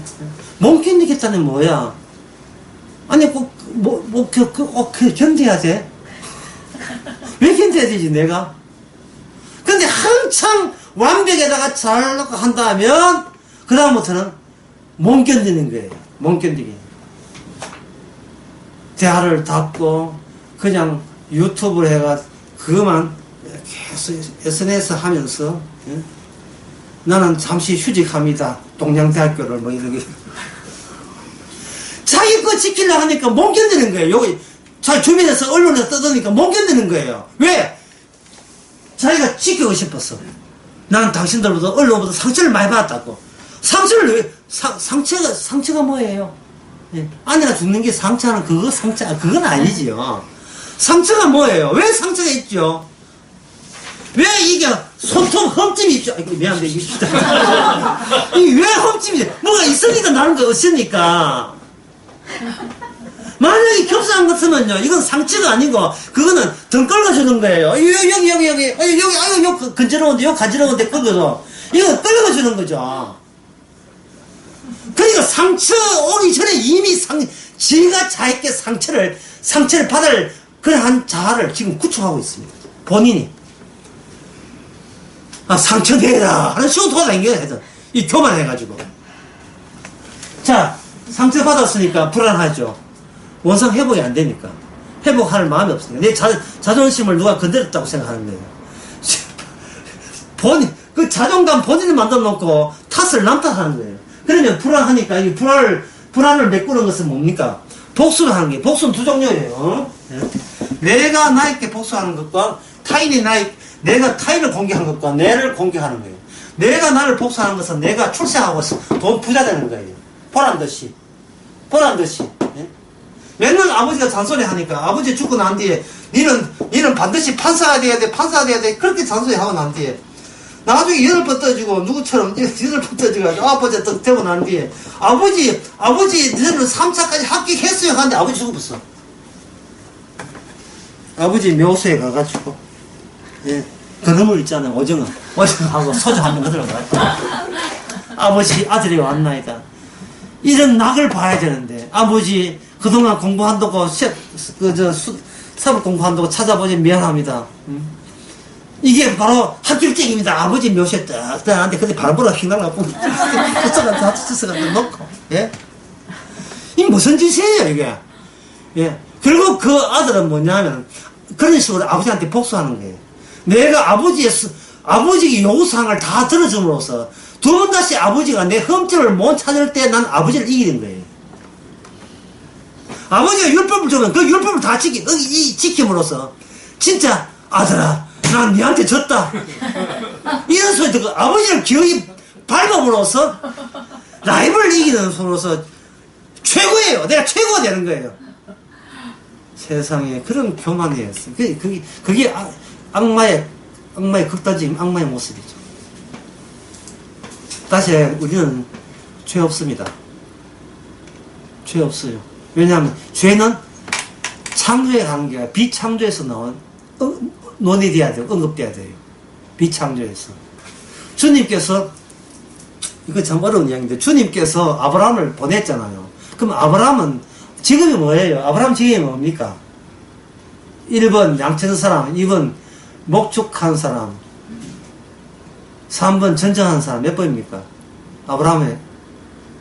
못 견디겠다는 뭐야? 아니 견뎌야 돼? 왜 견뎌야 되지 내가? 근데 한창 완벽에다가 잘 한다면 그 다음부터는 못 견디는 거예요. 못 견디게. 대화를 닫고 그냥 유튜브를 해가 그것만 계속 SNS 하면서 예? 나는 잠시 휴직합니다. 동양대학교를 뭐 이렇게 자기 거 지키려고 하니까 못 견디는 거예요. 여기 자기 주변에서 언론에서 떠드니까 못 견디는 거예요. 왜? 자기가 지키고 싶었어. 나는 당신들보다 언론보다 상처를 많이 받았다고. 상처를 왜? 상처가 뭐예요? 예. 아내가 죽는 게 상처는 그건 아니지요. 상처가 뭐예요? 왜 상처가 있죠? 왜 이게 손톱 흠집이 있죠? 미안한데 이게 왜 흠집이 뭐가 있으니까 나는 거 없으니까. 만약에 겹사한 같으면요, 이건 상처가 아니고, 그거는 등 끌어주는 거예요. 여기, 근지러운데, 여기 간지러운데 끌어줘. 이거 끌어주는 거죠. 그러니까 상처 오기 전에 이미 지가 자에게 상처를 받을 그러한 자아를 지금 구축하고 있습니다. 본인이. 상처되라 하는 쇼도가 생겨야 해서, 이 교만해가지고. 자, 상처 받았으니까 불안하죠. 원상 회복이 안 되니까. 회복할 마음이 없으니까. 내 자존심을 누가 건드렸다고 생각하는 거예요. 그 자존감 본인을 만들어 놓고 탓을 남 탓하는 거예요. 그러면 불안하니까 이 불안을 메꾸는 것은 뭡니까? 복수를 하는 게, 복수는 두 종류예요. 내가 나에게 복수하는 것과 내가 타인을 공격하는 것과 내를 공격하는 거예요. 내가 나를 복수하는 것은 내가 출세하고 돈 부자 되는 거예요. 보란 듯이. 예? 맨날 아버지가 잔소리 하니까 아버지 죽고 난 뒤에 니는 반드시 판사가 돼야 돼 그렇게 잔소리 하고 난 뒤에 나중에 여덟 번 떠지고 누구처럼 여덟 번 떠지고 아홉 번째 또 되고 난 뒤에 아버지 너는 3차까지 합격했어요 하는데 아버지 죽어버렸어. 아버지 묘소에 가가지고 예, 그놈을 있잖아요. 오징어하고 소주 한 병 거들어가 아버지 아들이 왔나이다. 이런 낙을 봐야 되는데 아버지 그동안 공부한다고 사법 공부한다고 찾아보니 미안합니다. 이게 바로 합격증입니다. 아버지 묘시에 딱 나한테 근데 발보라 휘날라고 tus어가 놓고 예? 이게 무슨 짓이에요 이게? 예. 결국 그 아들은 뭐냐면 그런 식으로 아버지한테 복수하는 거예요. 내가 아버지의 요구사항을 다 들어줌으로써 두 번 다시 아버지가 내 흠집을 못 찾을 때 난 아버지를 이기는 거예요. 아버지가 율법을 주면 그 율법을 다 지킴으로써 진짜 아들아 난 니한테 졌다 이런 소리 듣고 아버지를 기억이 밟음으로써 라이벌을 이기는 손으로서 최고예요. 내가 최고가 되는 거예요. 세상에 그런 교만이 있어요. 그게 악마의 극단적인 악마의 모습이죠. 다시 우리는 죄 없습니다. 죄 없어요. 왜냐하면 죄는 창조의 관계가 비창조에서 나온 논의돼야 돼요. 언급돼야 돼요. 비창조에서. 주님께서 이거 참 어려운 이야기인데 주님께서 아브라함을 보냈잖아요. 그럼 아브라함은 직업이 뭐예요? 아브라함 직업이 뭡니까? 1번 양치는 사람, 2번 목축한 사람, 3번 전쟁한 사람. 몇 번입니까? 아브라함의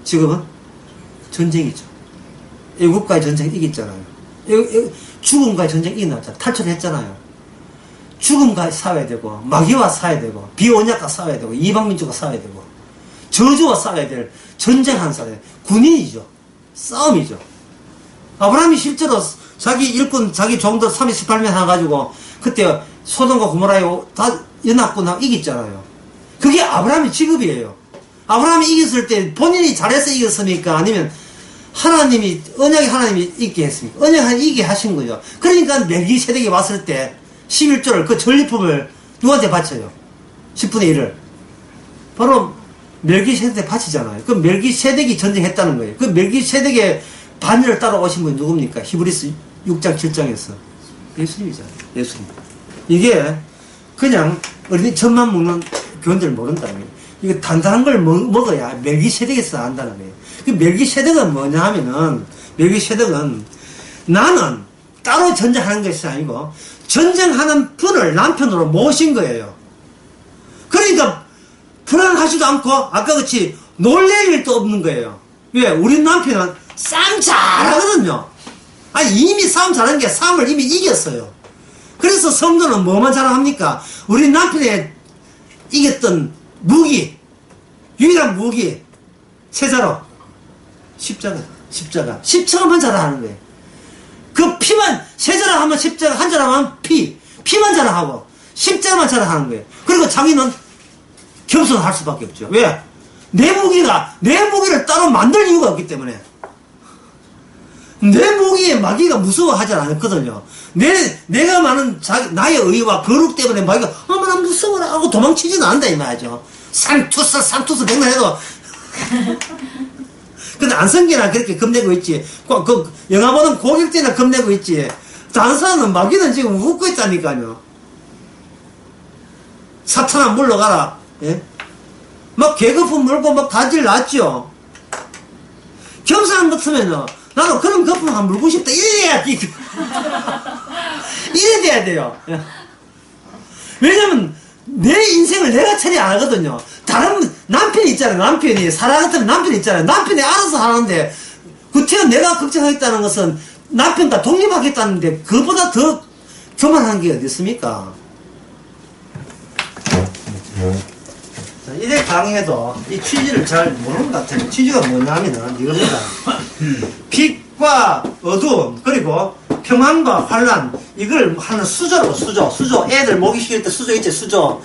직업은? 전쟁이죠. 애국과의 전쟁 이겼잖아요. 죽음과의 전쟁 이겨놨잖아요. 탈출했잖아요. 죽음과 싸워야 되고 마귀와 싸워야 되고 비언약과 싸워야 되고 이방민족과 싸워야 되고 저주와 싸워야 될 전쟁한 사람, 군인이죠. 싸움이죠. 아브라함이 실제로 자기 일꾼, 자기 종들 38명 해가지고 그때 소돔과 고모라에 다 연합군하고 이겼잖아요. 그게 아브라함의 직업이에요. 아브라함이 이겼을 때 본인이 잘해서 이겼습니까? 아니면 하나님이, 언약의 하나님이 이기게 했습니까? 언약이 하나님이 이기게 하신 거죠. 그러니까 멜기세덱이 왔을 때 11조를, 그 전리품을 누구한테 바쳐요? 10분의 1을. 바로 멜기세덱 바치잖아요. 그 멜기세덱이 전쟁했다는 거예요. 그 멜기세덱의 반열을 따라오신 분이 누굽니까? 히브리서 6장 7장에서 예수님이잖아요. 예수님. 이게 그냥 어린이 젖만 먹는 교원들 모른다는 거예요. 이거 단단한 걸 먹어야 멜기세덱에서 안다는 거예요. 그 멜기세덱은 뭐냐 하면은, 멜기세덱은 나는 따로 전쟁하는 것이 아니고 전쟁하는 분을 남편으로 모신 거예요. 그러니까 불안하지도 않고 아까 같이 놀랄 일도 없는 거예요. 왜? 우리 남편은 싸움 잘하거든요. 아니 이미 싸움 잘하는 게 싸움을 이미 이겼어요. 그래서 성도는 뭐만 자랑합니까? 우리 남편의 이겼던 무기, 유일한 무기, 세자로 십자가만 자랑하는 거예요. 그 피만, 세자라 하면 십자가, 한자라 하면 피만 자랑하고 십자가만 자랑하는 거예요. 그리고 자기는 겸손할 수밖에 없죠. 왜? 내 무기를 따로 만들 이유가 없기 때문에. 내 무기에 마귀가 무서워하지 않거든요. 내가 많은 나의 의와 거룩 때문에 마귀가, 나 무서워라 하고 도망치지는 않는다, 이 말이죠. 상투스 백날해도. 근데 안성기나 그렇게 겁내고 있지. 영화 보는 고객때나 겁내고 있지. 다른 사람은 마귀는 지금 웃고 있다니까요. 사탄아 물러가라. 예? 막 개거품 물고 막 가지를 놨죠. 겸손한 것 같으면요. 나도 그런 거품 한 물고 싶다. 이래야 돼야 돼요. 예. 왜냐면 내 인생을 내가 처리 안 하거든요. 다른 남편이 있잖아요. 남편이 사랑 같으면 남편이 있잖아요. 남편이 알아서 하는데 구태여 내가 걱정하겠다는 것은 남편과 독립하겠다는데 그보다 더 교만한 게 어디 있습니까? 자, 이래 강의해도 이 취지를 잘 모르는 것 같아요. 취지가 뭐냐면은 이겁니다. 빛과 어두움 그리고 평안과 환란 이걸 하는 수저로 수저 애들 목이 쉬일 때 수저 있지 수저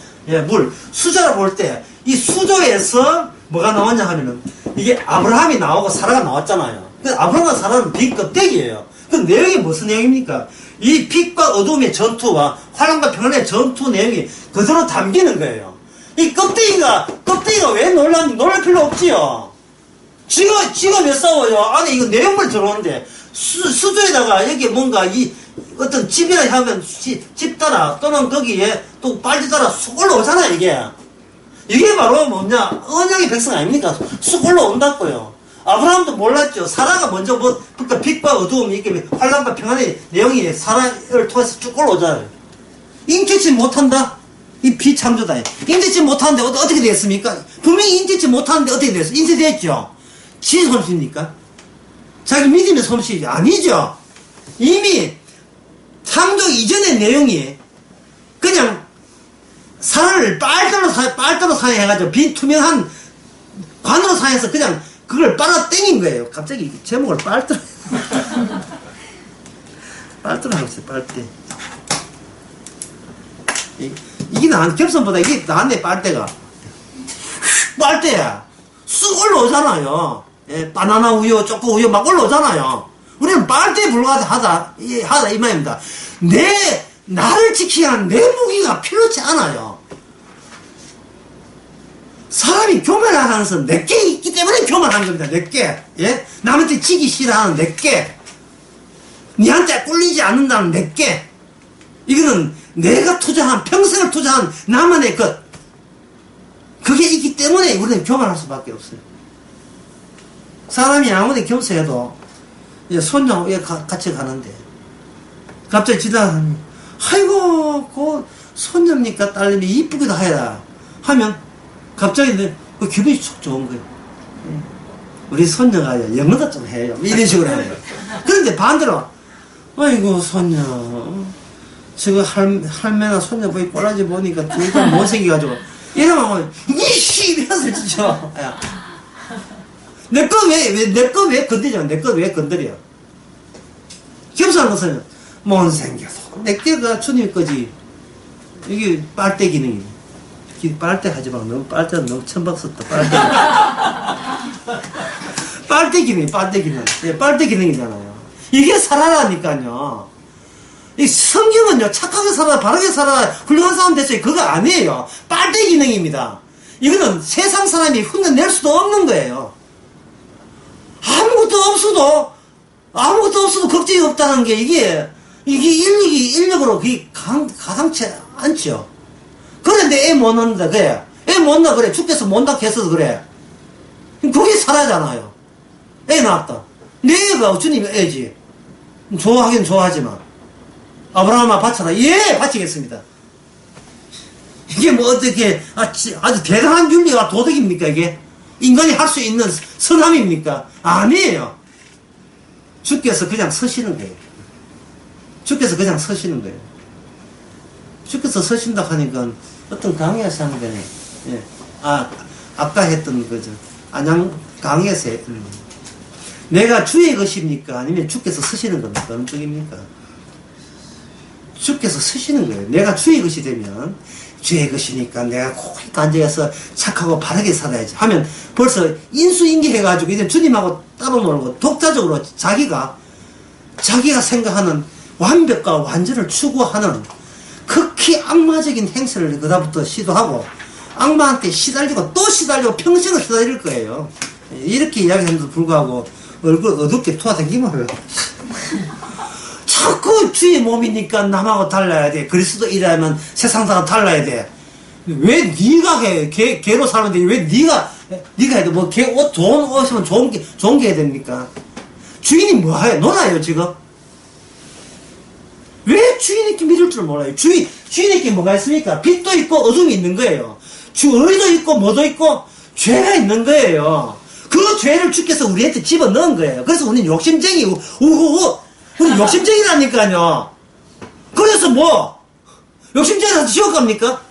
물 수저로 볼 때 이 수저에서 뭐가 나왔냐 하면은 이게 아브라함이 나오고 사라가 나왔잖아요. 그 아브라함과 사라는 빛 껍데기예요. 그 내용이 무슨 내용입니까? 이 빛과 어둠의 전투와 환란과 평안의 전투 내용이 그대로 담기는 거예요. 이 껍데기가 왜 놀랄 필요 없지요. 지가 왜 싸워요? 안에 이거 내용물 들어오는데 수조에다가 여기 뭔가 어떤 집이라 하면 집 따라 또는 거기에 또 빨리 따라 쑥 올라오잖아 이게 바로 뭐냐 언약의 백성 아닙니까? 쑥 올라온다고요. 아브라함도 몰랐죠. 사라가 먼저 그러니까 빛과 어두움 이게 환란과 평안의 내용이 사라를 통해서 쭉 올라오잖아요. 인격치 못한다? 이 비창조다. 인격치 못하는데 어떻게 됐습니까? 분명히 인격치 못하는데 어떻게 됐어? 인쇄됐죠. 지 솜씨입니까? 자기 믿음의 솜씨 아니죠. 이미 창조 이전의 내용이 그냥 그걸 빨대로 사용해가지고 빈 투명한 관으로 사용해서 그냥 그걸 빨아 땡긴 거예요. 갑자기 제목을 빨대로 빨대로 하고 있어요. 빨대. 이게 겹선보다 이게 나은데 빨대가. 빨대야. 쑥 올라오잖아요. 예, 바나나 우유, 초코 우유 막 올라오잖아요. 우리는 빨대에 불과하다 이 말입니다. 나를 지키기 위한 내 무기가 필요치 않아요. 사람이 교만하면서 내게 있기 때문에 교만한 겁니다. 내게. 예? 남한테 지기 싫어하는 내게. 니한테 꿀리지 않는다는 내게. 이거는 내가 평생을 투자한 나만의 것. 그게 있기 때문에 우리는 교만할 수밖에 없어요. 사람이 아무리 겸손해도 손녀 같이 가는데 갑자기 지나가면 아이고 그 손녀입니까 딸님이 이쁘기도 하여라 하면 갑자기 그 기분이 촉 좋은 거예요. 우리 손녀가 영어도 좀 해요. 이런 식으로 해요. 그런데 반대로 아이고 손녀 저거 할매나 손녀 보이 꼬라지 보니까 둘 다 못생겨가지고 이러면 이씨 이래서 진짜 내 거 왜 건드려? 내 거 왜 건드려? 겸손한 것은 못생겨서 내게가 주님 거지. 이게 빨대 기능이. 빨대 하지 마. 너무 빨대는 너무 천박 썼다. 빨대 기능. 예, 빨대 기능이잖아요. 이게 살아라니까요. 이 성경은요, 착하게 살아, 바르게 살아, 훌륭한 사람 됐어요. 그거 아니에요. 빨대 기능입니다. 이거는 세상 사람이 흉내낼 수도 없는 거예요. 아무것도 없어도 걱정이 없다는 게 이게 인력으로 그게 가당치 않죠. 그런데 애 못 낳는다, 그래. 애 못 낳아, 그래. 주께서 못 낳게 했어도 그래. 그게 살아잖아요. 애 낳았다. 내 애가 주님의 애지. 좋아하긴 좋아하지만. 아브라함아 바쳐라. 예, 바치겠습니다. 이게 뭐 어떻게, 아주 대단한 윤리와 도덕입니까, 이게? 인간이 할 수 있는 선함입니까? 아니에요. 주께서 그냥 서시는 거예요. 주께서 그냥 서시는 거예요. 주께서 서신다 하니까 어떤 강의에서 하는 거네. 예. 아까 했던 거죠. 안양 강의에서 내가 주의 것입니까? 아니면 주께서 서시는 겁니까? 어느 쪽입니까? 주께서 서시는 거예요. 내가 주의 것이 되면 주의 것이니까 내가 거기 앉아서 착하고 바르게 살아야지 하면 벌써 인수인계해가지고 이제 주님하고 따로 놀고 독자적으로 자기가 생각하는 완벽과 완전을 추구하는 극히 악마적인 행세를 그다음부터 시도하고 악마한테 시달리고 또 시달리고 평생을 시달릴 거예요. 이렇게 이야기하면서 불구하고 얼굴 어둡게 투하댕기면 자꾸 주의 몸이니까 남하고 달라야 돼. 그리스도이라면 세상 사람 달라야 돼. 왜 네가 해? 개로 사는데 왜 네가 해야 돼? 뭐 개 옷 좋은 옷이면 좋은 게 해야 됩니까? 주인이 뭐 해요? 놀아요 지금? 왜 주인에게 믿을 줄 몰라요? 주인에게 뭐가 있습니까? 빛도 있고 어둠이 있는 거예요. 의도 있고 뭐도 있고 죄가 있는 거예요. 그 죄를 주께서 우리한테 집어넣은 거예요. 그래서 우리는 욕심쟁이 우리 욕심쟁이라니까요. 그래서 뭐 욕심쟁이라서 지옥 갑니까?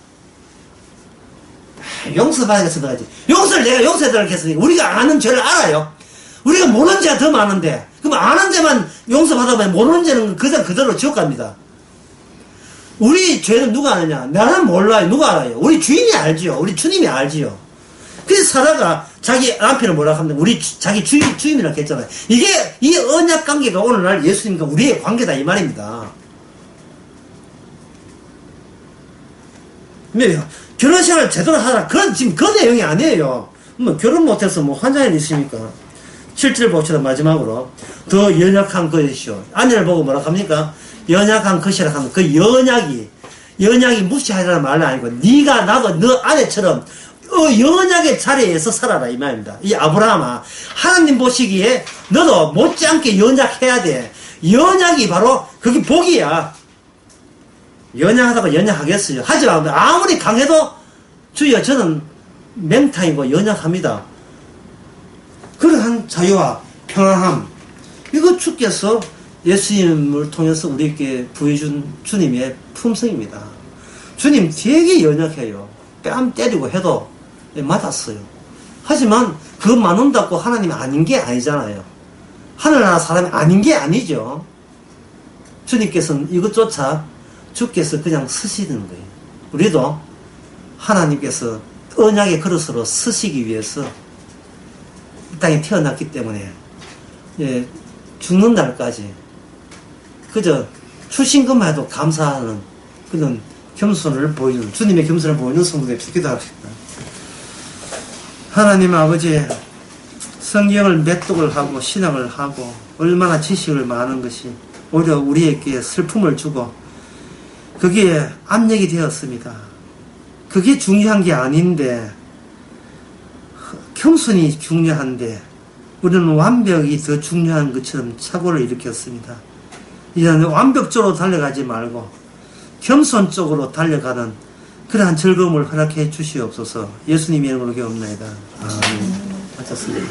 용서받아서 들어가지. 내가 용서해달라고 했으니까 우리가 아는 죄를 알아요. 우리가 모르는 죄가 더 많은데 그럼 아는 죄만 용서받아보면 모르는 죄는 그대로 지옥 갑니다. 우리 죄는 누가 아느냐? 나는 몰라요. 누가 알아요? 우리 주인이 알지요. 우리 주님이 알지요. 그래서 사라가 자기 남편을 뭐라고 합니다. 자기 주인이라고 했잖아요. 이 언약 관계가 오늘날 예수님과 우리의 관계다 이 말입니다. 근데 결혼 생활을 제대로 하라. 지금 그 내용이 아니에요. 뭐 결혼 못해서 뭐 환장이 있습니까? 7절 봅시다. 마지막으로 더 연약한 것이요. 아내를 보고 뭐라고 합니까? 연약한 것이라 하면 그 연약이 무시하라는 말은 아니고 네가 나도 너 아내처럼 연약의 자리에서 살아라 이 말입니다. 이 아브라함아 하나님 보시기에 너도 못지않게 연약해야 돼. 연약이 바로 그게 복이야. 연약하다고 연약하겠어요. 하지만 아무리 강해도 주여 저는 맹탕이고 연약합니다. 그러한 자유와 평안함 이거 주께서 예수님을 통해서 우리에게 부여준 주님의 품성입니다. 주님 되게 연약해요. 뺨 때리고 해도 맞았어요. 하지만 그것 맞는다고 하나님이 아닌 게 아니잖아요. 하늘나라 사람이 아닌 게 아니죠. 주님께서는 이것조차 주께서 그냥 쓰시는 거예요. 우리도 하나님께서 언약의 그릇으로 쓰시기 위해서 이 땅에 태어났기 때문에 죽는 날까지 그저 출신 것만 해도 감사하는 그런 겸손을 보여주는, 주님의 겸손을 보여주는 성도들이 되기도 합니다. 하나님 아버지, 성경을 매독을 하고 신학을 하고 얼마나 지식을 많은 것이 오히려 우리에게 슬픔을 주고 그게 압력이 되었습니다. 그게 중요한 게 아닌데, 겸손이 중요한데 우리는 완벽이 더 중요한 것처럼 착오를 일으켰습니다. 이제는 완벽적으로 달려가지 말고 겸손 쪽으로 달려가는 그러한 즐거움을 허락해 주시옵소서. 예수님의 이름으로 기도합니다. 아멘. 마쳤습니다.